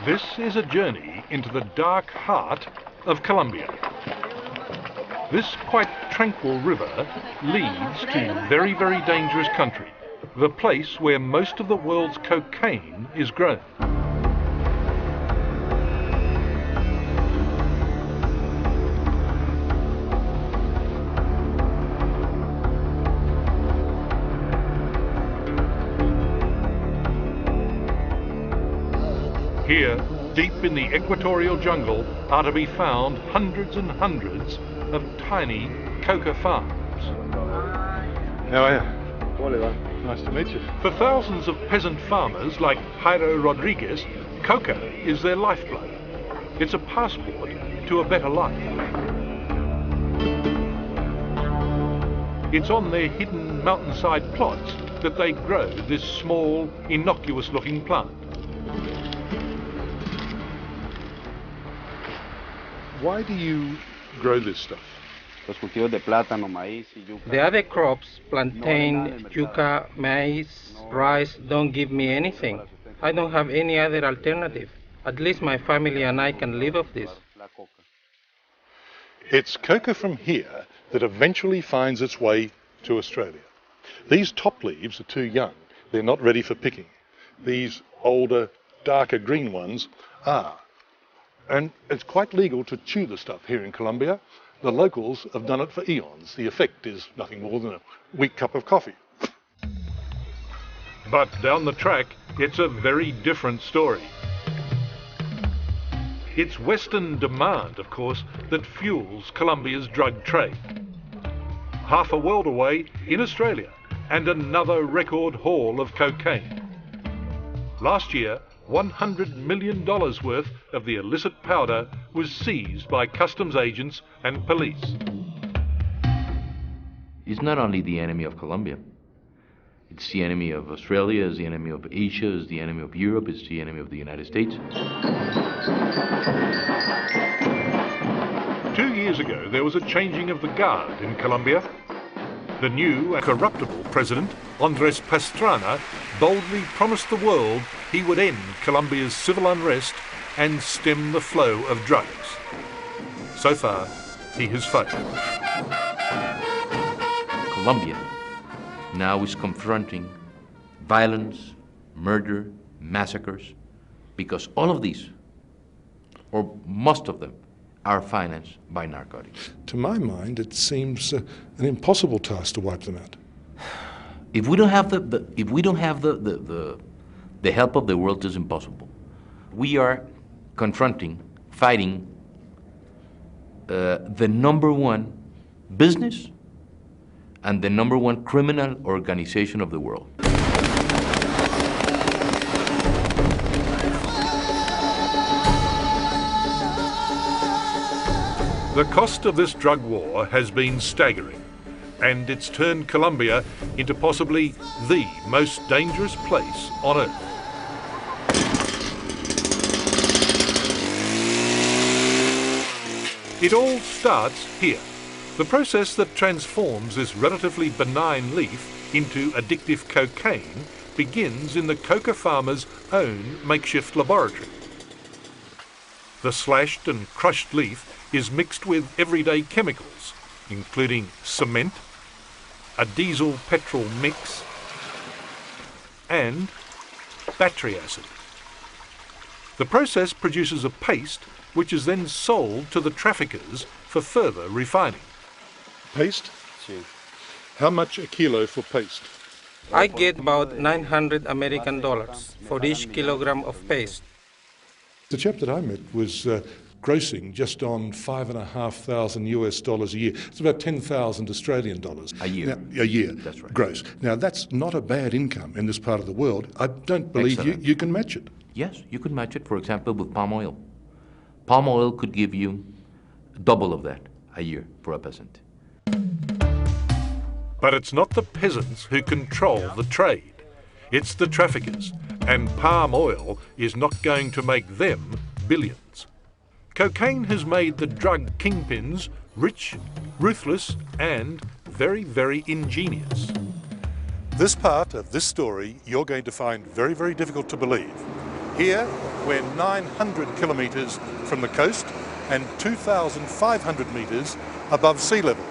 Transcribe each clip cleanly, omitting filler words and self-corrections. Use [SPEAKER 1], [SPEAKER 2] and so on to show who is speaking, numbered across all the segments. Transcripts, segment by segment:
[SPEAKER 1] This is a journey into the dark heart of Colombia. This quite tranquil river leads to very, very dangerous country, the place where most of the world's cocaine is grown. Here, deep in the equatorial jungle, are to be found hundreds and hundreds of tiny coca farms.
[SPEAKER 2] How are you? Nice to meet you.
[SPEAKER 1] For thousands of peasant farmers like Jairo Rodriguez, coca is their lifeblood. It's a passport to a better life. It's on their hidden mountainside plots that they grow this small, innocuous-looking plant.
[SPEAKER 2] Why do you grow this stuff?
[SPEAKER 3] The other crops, plantain, yuca, maize, rice, don't give me anything. I don't have any other alternative. At least my family and I can live off this.
[SPEAKER 2] It's coca from here that eventually finds its way to Australia. These top leaves are too young. They're not ready for picking. These older, darker green ones are. And it's quite legal to chew the stuff here in Colombia. The locals have done it for eons. The effect is nothing more than a weak cup of coffee.
[SPEAKER 1] But down the track, it's a very different story. It's Western demand, of course, that fuels Colombia's drug trade. Half a world away in Australia, and another record haul of cocaine. Last year, $100 million worth of the illicit powder was seized by customs agents and police.
[SPEAKER 4] It's not only the enemy of Colombia. It's the enemy of Australia, it's the enemy of Asia, it's the enemy of Europe, it's the enemy of the United States.
[SPEAKER 1] 2 years ago, there was a changing of the guard in Colombia. The new and corruptible president, Andrés Pastrana, boldly promised the world he would end Colombia's civil unrest and stem the flow of drugs. So far, he has failed.
[SPEAKER 4] Colombia now is confronting violence, murder, massacres, because all of these, or most of them, are financed by narcotics.
[SPEAKER 2] To my mind, it seems an impossible task to wipe them out.
[SPEAKER 4] If we don't have the help of the world, it's impossible. We are confronting, fighting the number one business and the number one criminal organization of the world.
[SPEAKER 1] The cost of this drug war has been staggering, and it's turned Colombia into possibly the most dangerous place on earth. It all starts here. The process that transforms this relatively benign leaf into addictive cocaine begins in the coca farmer's own makeshift laboratory. The slashed and crushed leaf is mixed with everyday chemicals, including cement, a diesel-petrol mix, and battery acid. The process produces a paste which is then sold to the traffickers for further refining.
[SPEAKER 2] Paste? How much a kilo for paste?
[SPEAKER 3] I get about 900 American dollars for each kilogram of paste.
[SPEAKER 2] The chap that I met was grossing just on $5,500 US dollars a year. It's about 10,000 Australian dollars.
[SPEAKER 4] A year.
[SPEAKER 2] Now, a year.
[SPEAKER 4] That's right.
[SPEAKER 2] Gross. Now, that's not a bad income in this part of the world. I don't believe you can match it.
[SPEAKER 4] Yes, you could match it, for example, with palm oil. Palm oil could give you double of that a year for a peasant.
[SPEAKER 1] But it's not the peasants who control the trade. It's the traffickers, and palm oil is not going to make them billions. Cocaine has made the drug kingpins rich, ruthless, and very, very ingenious.
[SPEAKER 2] This part of this story you're going to find very, very difficult to believe. Here, we're 900 kilometres from the coast and 2,500 metres above sea level.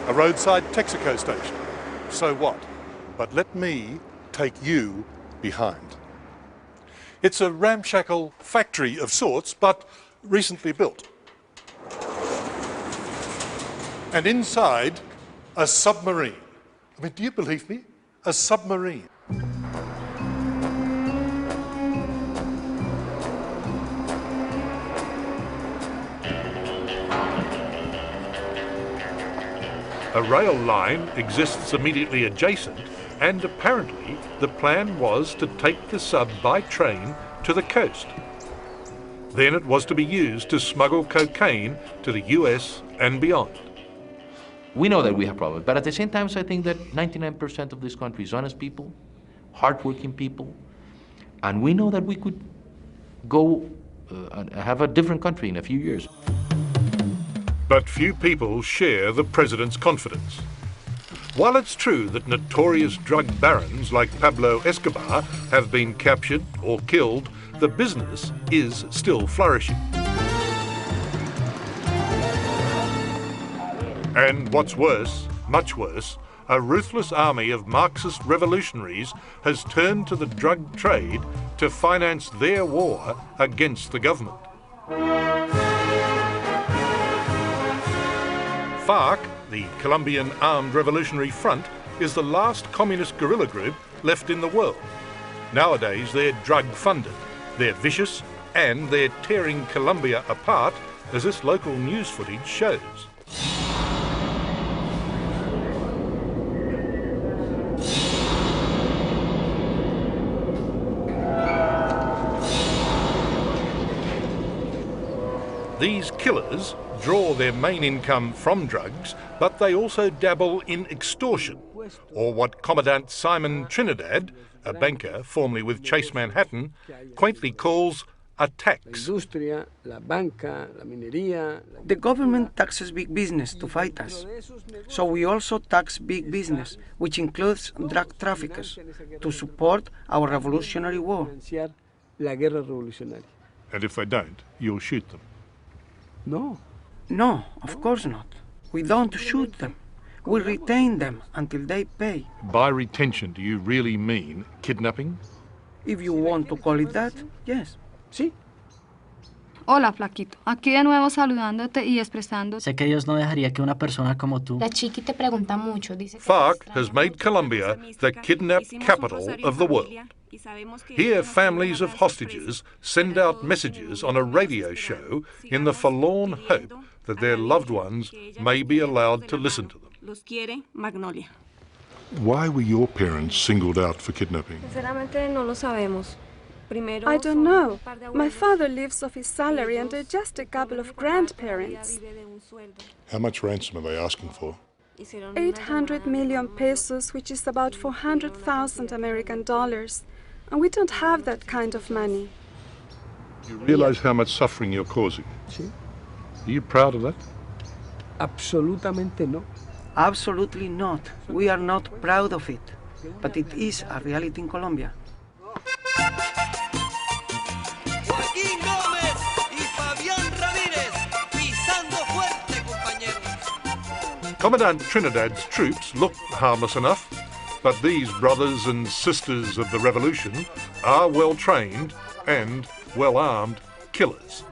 [SPEAKER 2] A roadside Texaco station. So what? But let me take you behind. It's a ramshackle factory of sorts, but recently built. And inside, a submarine. I mean, do you believe me? A submarine.
[SPEAKER 1] A rail line exists immediately adjacent, and apparently the plan was to take the sub by train to the coast. Then it was to be used to smuggle cocaine to the US and beyond.
[SPEAKER 4] We know that we have problems, but at the same time, I think that 99% of this country is honest people, hardworking people, and we know that we could go and have a different country in a few years.
[SPEAKER 1] But few people share the president's confidence. While it's true that notorious drug barons like Pablo Escobar have been captured or killed, the business is still flourishing. And what's worse, much worse, a ruthless army of Marxist revolutionaries has turned to the drug trade to finance their war against the government. FARC, the Colombian Armed Revolutionary Front, is the last communist guerrilla group left in the world. Nowadays they're drug-funded, they're vicious, and they're tearing Colombia apart, as this local news footage shows. These killers draw their main income from drugs, but they also dabble in extortion, or what Commandant Simon Trinidad, a banker formerly with Chase Manhattan, quaintly calls a tax.
[SPEAKER 5] The
[SPEAKER 6] government taxes big business to fight us. So we also tax big business, which includes drug traffickers, to support our revolutionary war.
[SPEAKER 2] And if they don't, you'll shoot them.
[SPEAKER 5] No.
[SPEAKER 6] No, of course not. We don't shoot them. We retain them until they pay.
[SPEAKER 2] By retention, do you really mean kidnapping?
[SPEAKER 6] If you want to call it that, yes.
[SPEAKER 5] Sí.
[SPEAKER 7] Hola, flaquito. Aquí de nuevo saludándote y expresando.
[SPEAKER 8] Sé que Dios no dejaría que una persona como tú.
[SPEAKER 9] La chiqui te pregunta mucho. Dice que
[SPEAKER 1] FARC has made Colombia the kidnap capital of the world. Here, families of hostages send out messages on a radio show in the forlorn hope that their loved ones may be allowed to listen to them.
[SPEAKER 2] Why were your parents singled out for kidnapping?
[SPEAKER 10] I don't know. My father lives off his salary and just a couple of grandparents.
[SPEAKER 2] How much ransom are they asking for?
[SPEAKER 10] 800 million pesos, which is about 400,000 American dollars. And we don't have that kind of money.
[SPEAKER 2] You realize how much suffering you're causing?
[SPEAKER 5] Sí.
[SPEAKER 2] Are you proud of that?
[SPEAKER 5] Absolutamente no.
[SPEAKER 6] Absolutely not. We are not proud of it. But it is a reality in Colombia.
[SPEAKER 1] Commandant Trinidad's troops look harmless enough, but these brothers and sisters of the revolution are well-trained and well-armed killers.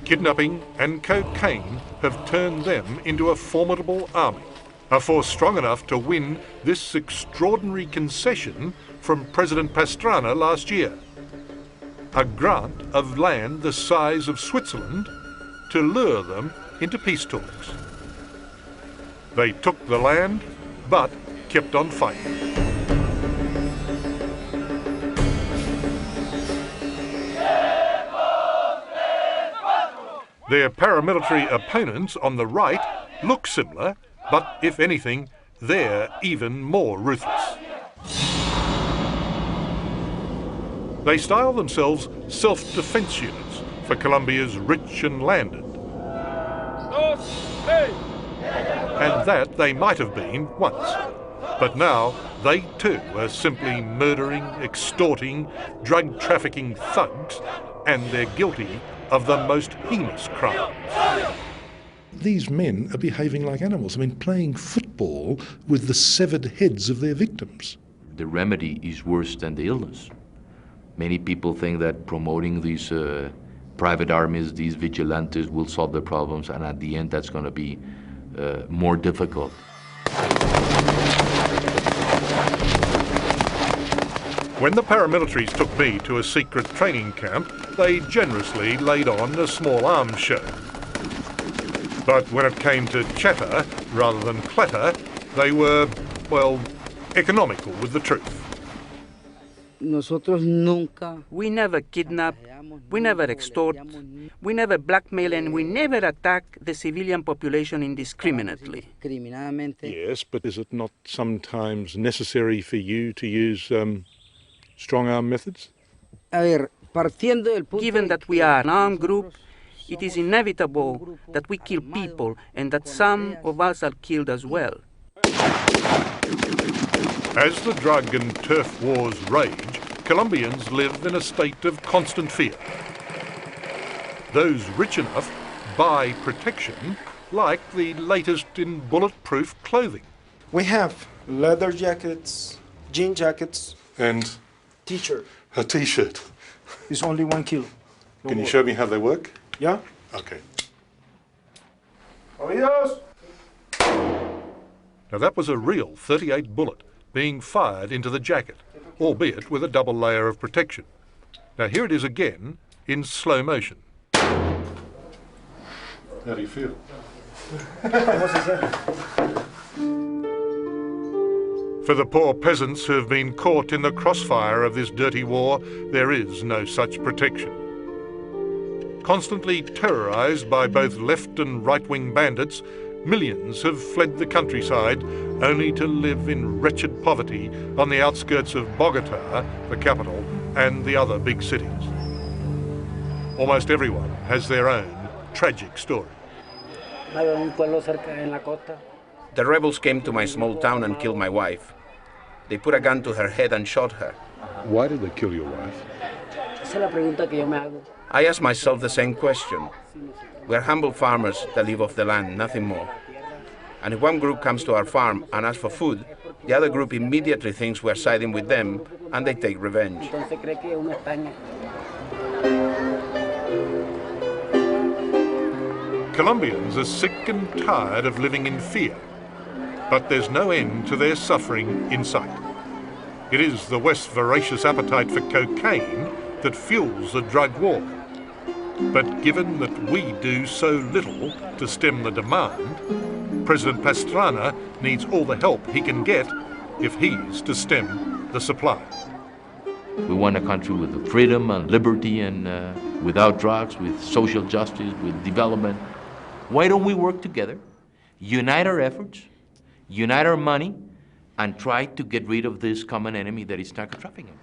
[SPEAKER 1] Kidnapping and cocaine have turned them into a formidable army, a force strong enough to win this extraordinary concession from President Pastrana last year. A grant of land the size of Switzerland to lure them into peace talks. They took the land, but kept on fighting. Their paramilitary opponents on the right look similar, but if anything, they're even more ruthless. They style themselves self-defense units for Colombia's rich and landed. And that they might have been once. But now they too are simply murdering, extorting, drug trafficking thugs, and they're guilty of the most heinous crimes.
[SPEAKER 2] These men are behaving like animals. I mean, playing football with the severed heads of their victims.
[SPEAKER 4] The remedy is worse than the illness. Many people think that promoting these private armies, these vigilantes, will solve the problems, and at the end that's going to be more difficult.
[SPEAKER 1] When the paramilitaries took me to a secret training camp, they generously laid on a small arms show. But when it came to chatter rather than clatter, they were, well, economical with the truth.
[SPEAKER 5] We never kidnap, we never extort, we never blackmail, and we never attack the civilian population indiscriminately.
[SPEAKER 2] Yes, but is it not sometimes necessary for you to use strong-arm methods?
[SPEAKER 5] Given that we are an armed group, it is inevitable that we kill people and that some of us are killed as well.
[SPEAKER 1] As the drug and turf wars rage, Colombians live in a state of constant fear. Those rich enough buy protection, like the latest in bulletproof clothing.
[SPEAKER 11] We have leather jackets, jean jackets,
[SPEAKER 2] and
[SPEAKER 11] t-shirt.
[SPEAKER 2] A t-shirt.
[SPEAKER 11] It's only 1 kilo.
[SPEAKER 2] Can you show me how they work?
[SPEAKER 11] Yeah?
[SPEAKER 2] Okay.
[SPEAKER 11] Oídos!
[SPEAKER 1] Now that was a real .38 bullet being fired into the jacket, albeit with a double layer of protection. Now here it is again in slow motion.
[SPEAKER 2] How do you feel?
[SPEAKER 1] For the poor peasants who have been caught in the crossfire of this dirty war, there is no such protection. Constantly terrorised by both left and right-wing bandits, millions have fled the countryside only to live in wretched poverty on the outskirts of Bogota, the capital, and the other big cities. Almost everyone has their own tragic story.
[SPEAKER 5] The rebels came to my small town and killed my wife. They put a gun to her head and shot her.
[SPEAKER 2] Why did they kill your wife?
[SPEAKER 5] I ask myself the same question. We're humble farmers that live off the land, nothing more. And if one group comes to our farm and asks for food, the other group immediately thinks we're siding with them and they take revenge.
[SPEAKER 1] Colombians are sick and tired of living in fear, but there's no end to their suffering in sight. It is the West's voracious appetite for cocaine that fuels the drug war. But given that we do so little to stem the demand, President Pastrana needs all the help he can get if he's to stem the supply.
[SPEAKER 4] We want a country with freedom and liberty and without drugs, with social justice, with development. Why don't we work together, unite our efforts, unite our money, and try to get rid of this common enemy that is narco trafficking?